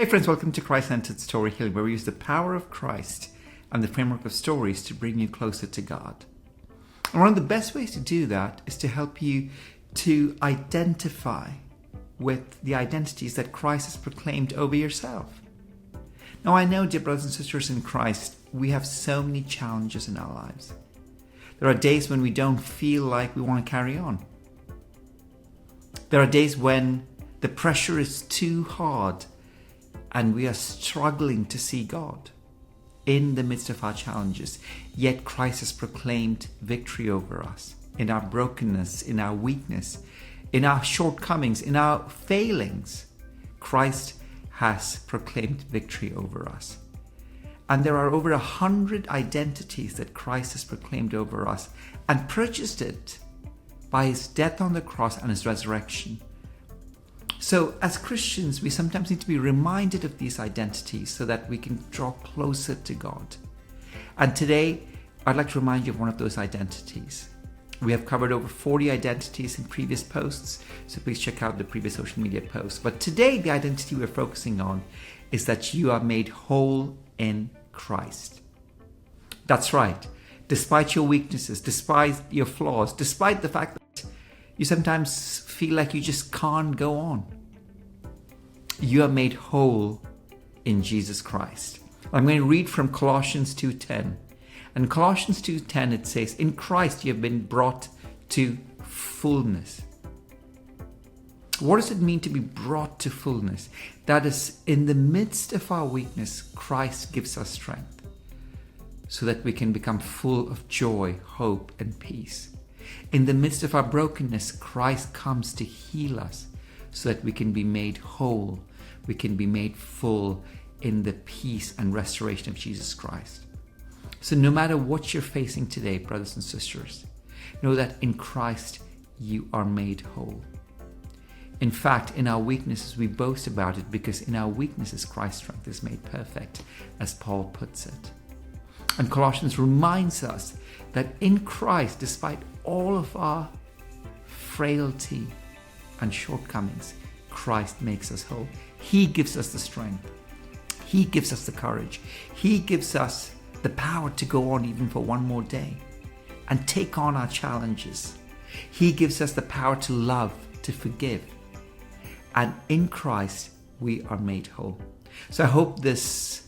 Hey friends, welcome to Christ-Centered Story Healing, where we use the power of Christ and the framework of stories to bring you closer to God. And one of the best ways to do that is to help you to identify with the identities that Christ has proclaimed over yourself. Now I know, dear brothers and sisters in Christ, we have so many challenges in our lives. There are days when we don't feel like we want to carry on. There are days when the pressure is too hard and we are struggling to see God in the midst of our challenges. Yet Christ has proclaimed victory over us in our brokenness, in our weakness, in our shortcomings, in our failings. Christ has proclaimed victory over us. And there are over 100 identities that Christ has proclaimed over us and purchased it by his death on the cross and his resurrection. So as Christians, we sometimes need to be reminded of these identities so that we can draw closer to God. And today, I'd like to remind you of one of those identities. We have covered over 40 identities in previous posts, so please check out the previous social media posts. But today, the identity we're focusing on is that you are made whole in Christ. That's right. Despite your weaknesses, despite your flaws, despite the fact that you sometimes feel like you just can't go on, you are made whole in Jesus Christ. I'm going to read from Colossians 2:10. And Colossians 2:10, it says, "In Christ you have been brought to fullness." What does it mean to be brought to fullness? That is, in the midst of our weakness, Christ gives us strength so that we can become full of joy, hope, and peace. In the midst of our brokenness, Christ comes to heal us so that we can be made whole. We can be made full in the peace and restoration of Jesus Christ. So no matter what you're facing today, brothers and sisters, know that in Christ you are made whole. In fact, in our weaknesses, we boast about it because in our weaknesses, Christ's strength is made perfect, as Paul puts it. And Colossians reminds us that in Christ, despite all of our frailty and shortcomings, Christ makes us whole. He gives us the strength. He gives us the courage. He gives us the power to go on even for one more day and take on our challenges. He gives us the power to love, to forgive. And in Christ, we are made whole. So I hope this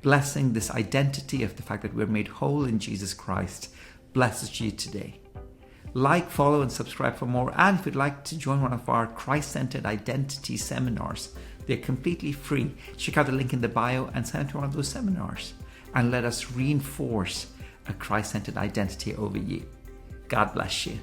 blessing, this identity of the fact that we're made whole in Jesus Christ, blesses you today. Like, follow, and subscribe for more. And if you'd like to join one of our Christ-Centered Identity seminars, they're completely free. Check out the link in the bio and sign up to one of those seminars. And let us reinforce a Christ-Centered identity over you. God bless you.